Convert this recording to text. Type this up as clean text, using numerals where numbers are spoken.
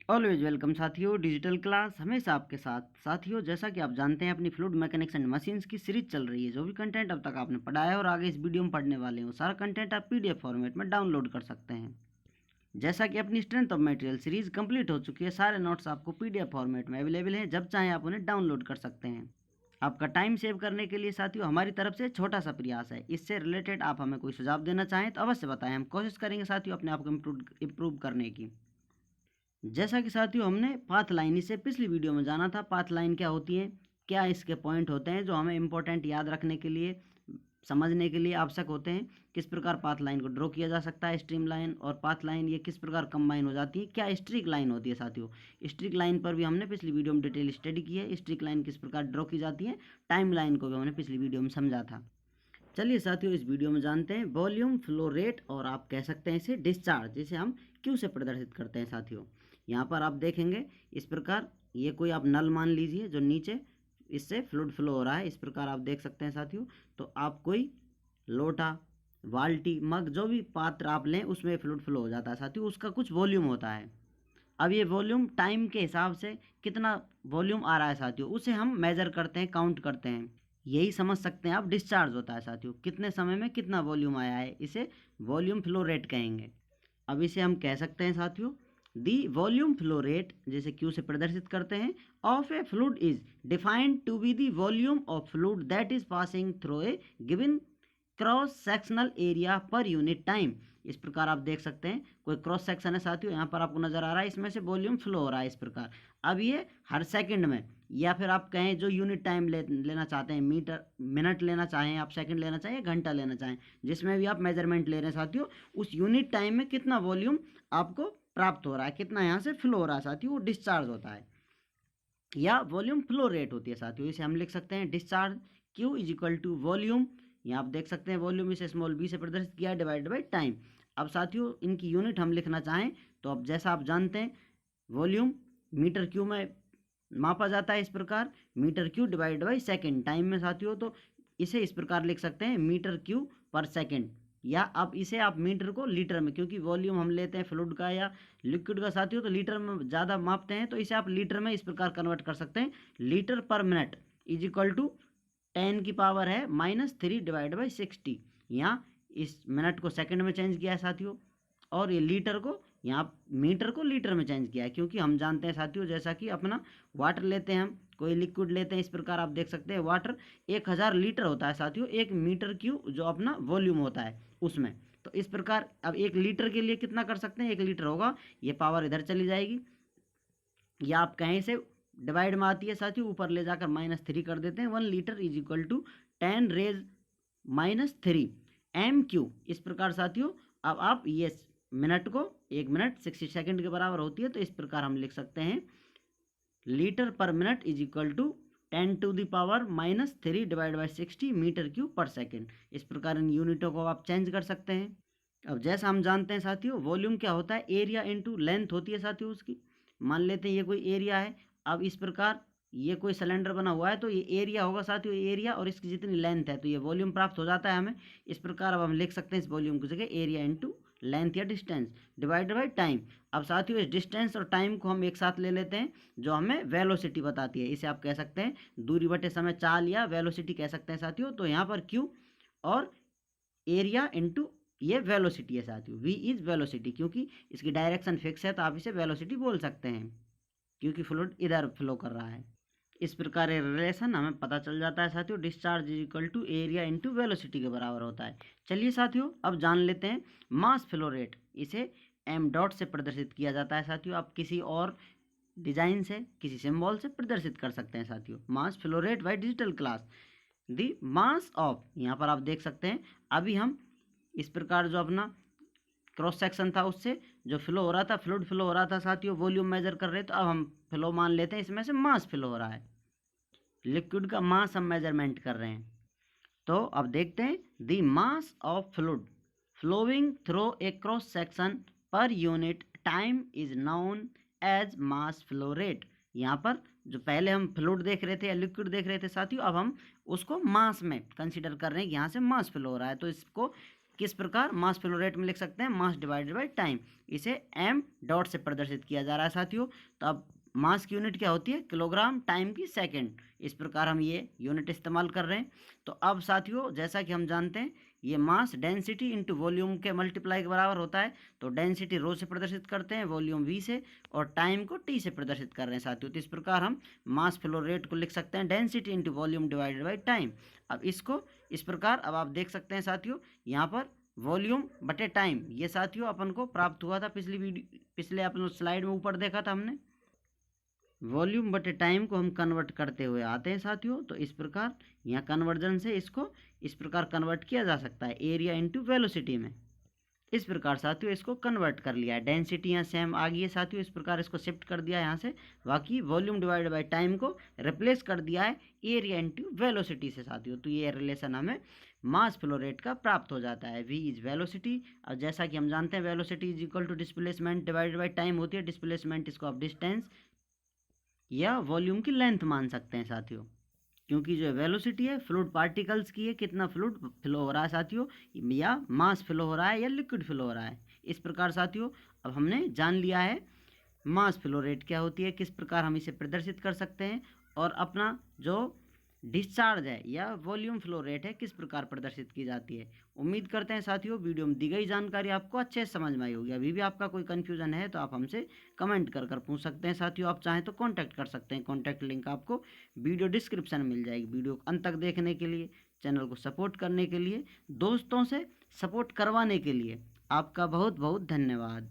Always welcome साथियों, digital class हमेशा आपके साथ। साथियों, जैसा कि आप जानते हैं अपनी फ्लूइड मैकेनिक्स एंड मशीन्स की सीरीज चल रही है। जो भी कंटेंट अब तक आपने पढ़ा है और आगे इस वीडियो में पढ़ने वाले हैं, वो सारा कंटेंट आप पीडीएफ फॉर्मेट में डाउनलोड कर सकते हैं। जैसा कि अपनी strength of material series complete हो चुकी है, सारे नोट्स आपको पीडीएफ फॉर्मेट में अवेलेबल हैं। जब चाहें आप उन्हें डाउनलोड कर सकते हैं। आपका टाइम सेव करने के लिए साथियों हमारी तरफ से छोटा सा प्रयास है। इससे रिलेटेड आप हमें कोई सुझाव देना चाहें तो अवश्य बताएं। हम कोशिश करेंगे साथियों अपने आप को इम्प्रूव करने की। जैसा कि साथियों हमने पाथ लाइन इससे पिछली वीडियो में जाना था। पाथ लाइन क्या होती है, क्या इसके पॉइंट होते हैं जो हमें इंपॉर्टेंट याद रखने के लिए, समझने के लिए आवश्यक होते हैं। किस प्रकार पाथ लाइन को ड्रॉ किया जा सकता है, स्ट्रीम लाइन और पाथ लाइन ये किस प्रकार कंबाइन हो जाती है, क्या स्ट्रिक लाइन होती है। साथियों स्ट्रिक लाइन पर भी हमने पिछली वीडियो में डिटेल स्टडी की है। स्ट्रिक लाइन किस प्रकार ड्रॉ की जाती है, टाइम लाइन को भी हमने पिछली वीडियो में समझा था। चलिए साथियों इस वीडियो में जानते हैं वॉल्यूम फ्लो रेट, और आप कह सकते हैं इसे डिस्चार्ज, जिसे हम क्यू से प्रदर्शित करते हैं। साथियों यहाँ पर आप देखेंगे इस प्रकार, ये कोई आप नल मान लीजिए जो नीचे इससे फ्लूइड फ्लो हो रहा है। इस प्रकार आप देख सकते हैं साथियों। तो आप कोई लोटा, बाल्टी, मग, जो भी पात्र आप लें उसमें फ्लूइड फ्लो हो जाता है साथियों। उसका कुछ वॉल्यूम होता है। अब ये वॉल्यूम टाइम के हिसाब से कितना वॉल्यूम आ रहा है साथियों, उसे हम मेजर करते हैं, काउंट करते हैं। यही समझ सकते हैं आप डिस्चार्ज होता है साथियों। कितने समय में कितना वॉल्यूम आया है, इसे वॉल्यूम फ्लो रेट कहेंगे। अब इसे हम कह सकते हैं साथियों दी वॉल्यूम फ्लो रेट, जैसे क्यू से प्रदर्शित करते हैं, of a fluid is defined to be the volume of fluid that is passing through a given cross sectional area per unit time. इस प्रकार आप देख सकते हैं कोई क्रॉस सेक्शन है साथियों, यहाँ पर आपको नजर आ रहा है, इसमें से वॉल्यूम फ्लो हो रहा है इस प्रकार। अब ये हर सेकंड में, या फिर आप कहें जो यूनिट टाइम लेना चाहते हैं, मीटर मिनट लेना चाहें आप, सेकंड लेना चाहें, घंटा लेना चाहें, जिसमें भी आप मेजरमेंट ले रहे हैं साथियों, उस यूनिट टाइम में कितना वॉल्यूम आपको प्राप्त हो रहा है, कितना यहाँ से फ्लो हो रहा है साथियों, वो डिस्चार्ज होता है या वॉल्यूम फ्लो रेट होती है साथियों। इसे हम लिख सकते हैं discharge Q is equal to volume, यहाँ आप देख सकते हैं वॉल्यूम इसे स्मॉल बी से प्रदर्शित किया है, डिवाइड बाई टाइम। अब साथियों इनकी यूनिट हम लिखना चाहें तो अब जैसा आप जानते हैं वॉल्यूम मीटर क्यू में मापा जाता है। इस प्रकार metre Q divide by second time में साथियों, तो इसे इस प्रकार लिख सकते हैं मीटर क्यू पर सेकेंड, या अब इसे आप मीटर को लीटर में, क्योंकि वॉल्यूम हम लेते हैं फ्लूइड का या लिक्विड का साथियों, तो लीटर में ज़्यादा मापते हैं, तो इसे आप लीटर में इस प्रकार कन्वर्ट कर सकते हैं। Litre per minute is equal to 10 की पावर है -3 डिवाइड बाई 60। यहाँ इस मिनट को सेकंड में चेंज किया है साथियों, और ये लीटर को, यहाँ मीटर को लीटर में चेंज किया है, क्योंकि हम जानते हैं साथियों जैसा कि अपना वाटर लेते हैं, हम कोई लिक्विड लेते हैं, इस प्रकार आप देख सकते हैं वाटर 1000 लीटर होता है साथियों, 1 मीटर क्यू जो अपना वॉल्यूम होता है उसमें। तो इस प्रकार अब 1 लीटर के लिए कितना कर सकते हैं, 1 लीटर होगा, ये पावर इधर चली जाएगी, या आप कहें से डिवाइड में आती है साथियों, ऊपर ले जाकर -3 कर देते हैं। 1 litre is equal to 10 raise -3 MQ। इस प्रकार साथियों अब आप ये मिनट को, 1 मिनट 60 सेकंड के बराबर होती है, तो इस प्रकार हम लिख सकते हैं litre per minute is equal to 10⁻³ divide by 60 metre cube per second. इस प्रकार इन यूनिटों को आप चेंज कर सकते हैं। अब जैसा हम जानते हैं साथियों वॉल्यूम क्या होता है, एरिया इंटू लेंथ होती है साथियों उसकी। मान लेते हैं ये कोई एरिया है। अब इस प्रकार ये कोई सिलेंडर बना हुआ है, तो ये एरिया होगा साथियों, एरिया और इसकी जितनी लेंथ है, तो ये वॉल्यूम प्राप्त हो जाता है हमें। इस प्रकार अब हम लिख सकते हैं इस वॉल्यूम की जगह एरिया इंटू लेंथ या डिस्टेंस डिवाइडेड बाई टाइम। अब साथियों इस डिस्टेंस और टाइम को हम एक साथ ले लेते हैं, जो हमें वेलोसिटी बताती है। इसे आप कह सकते हैं दूरी बटे समय चाल, या वेलोसिटी कह सकते हैं साथियों। तो यहाँ पर क्यू और एरिया इंटू ये वेलोसिटी है साथियों, v इज वेलोसिटी, क्योंकि इसकी डायरेक्शन फिक्स है तो आप इसे वेलोसिटी बोल सकते हैं, क्योंकि फ्लूइड इधर फ्लो कर रहा है। इस प्रकार रिलेशन हमें पता चल जाता है साथियों, discharge is equal to area into velocity के बराबर होता है। चलिए साथियों अब जान लेते हैं मास फ्लो रेट। इसे m डॉट से प्रदर्शित किया जाता है साथियों। आप किसी और डिजाइन से, किसी सिंबल से प्रदर्शित कर सकते हैं साथियों। मास flow rate by digital class the mass of, यहाँ पर आप देख सकते हैं अभी हम इस प्रकार जो अपना क्रॉस सेक्शन था उससे जो फ्लो हो रहा था, फ्लूइड फ्लो हो रहा था साथियों, वॉल्यूम मेजर कर रहे, तो अब हम फ्लो मान लेते हैं, इसमें से मास फ्लो हो रहा है, लिक्विड का मास हम मेजरमेंट कर रहे हैं। तो अब देखते हैं the mass of fluid flowing through a cross section per unit time is known as mass flow rate. यहाँ पर जो पहले हम फ्लूइड देख रहे थे या लिक्विड देख रहे थे साथियों, अब हम उसको मास में कंसीडर कर रहे हैं कि यहाँ से मास फ्लो हो रहा है, तो इसको किस प्रकार मास फ्लो रेट में लिख सकते हैं, मास डिवाइडेड बाई टाइम, इसे m डॉट से प्रदर्शित किया जा रहा है साथियों। तो अब मास की यूनिट क्या होती है, किलोग्राम टाइम की सेकंड, इस प्रकार हम ये यूनिट इस्तेमाल कर रहे हैं। तो अब साथियों जैसा कि हम जानते हैं ये मास डेंसिटी इंटू वॉल्यूम के मल्टीप्लाई के बराबर होता है। तो डेंसिटी रो से प्रदर्शित करते हैं, वॉल्यूम v से, और टाइम को t से प्रदर्शित कर रहे हैं साथियों। तो इस प्रकार हम मास फ्लो रेट को लिख सकते हैं density into volume divided by time. अब इसको इस प्रकार अब आप देख सकते हैं साथियों, यहाँ पर वॉल्यूम बटे टाइम ये साथियों अपन को प्राप्त हुआ था पिछले अपन स्लाइड में ऊपर देखा था हमने। वॉल्यूम बटे टाइम को हम कन्वर्ट करते हुए आते हैं साथियों। तो इस प्रकार यहाँ कन्वर्जन से इसको इस प्रकार कन्वर्ट किया जा सकता है एरिया इंटू वेलोसिटी में। इस प्रकार साथियों इसको कन्वर्ट कर लिया है, डेंसिटी यहाँ सेम आ गई है साथियों, इस प्रकार इसको शिफ्ट कर दिया है यहाँ से, बाकी वॉल्यूम डिवाइडेड बाय टाइम को रिप्लेस कर दिया है एरिया इंटू वेलोसिटी से साथियों। तो ये रिलेशन हमें मास फ्लो रेट का प्राप्त हो जाता है, v इज वेलोसिटी। और जैसा कि हम जानते हैं velocity is equal to displacement divided by time होती है, डिस्प्लेसमेंट इसको आप डिस्टेंस या वॉल्यूम की लेंथ मान सकते हैं साथियों, क्योंकि जो वेलोसिटी है फ्लूइड पार्टिकल्स की है, कितना फ्लूइड फ्लो हो रहा है साथियों, या मास फ्लो हो रहा है या लिक्विड फ्लो हो रहा है। इस प्रकार साथियों अब हमने जान लिया है मास फ्लो रेट क्या होती है, किस प्रकार हम इसे प्रदर्शित कर सकते हैं, और अपना जो डिस्चार्ज है या वॉल्यूम फ्लो रेट है किस प्रकार प्रदर्शित की जाती है। उम्मीद करते हैं साथियों वीडियो में दी गई जानकारी आपको अच्छे से समझ में आई होगी। अभी भी आपका कोई कन्फ्यूजन है तो आप हमसे कमेंट कर पूछ सकते हैं साथियों। आप चाहें तो कॉन्टैक्ट कर सकते हैं, कॉन्टैक्ट लिंक आपको वीडियो डिस्क्रिप्शन में मिल जाएगी। वीडियो को अंत तक देखने के लिए, चैनल को सपोर्ट करने के लिए, दोस्तों से सपोर्ट करवाने के लिए आपका बहुत बहुत धन्यवाद।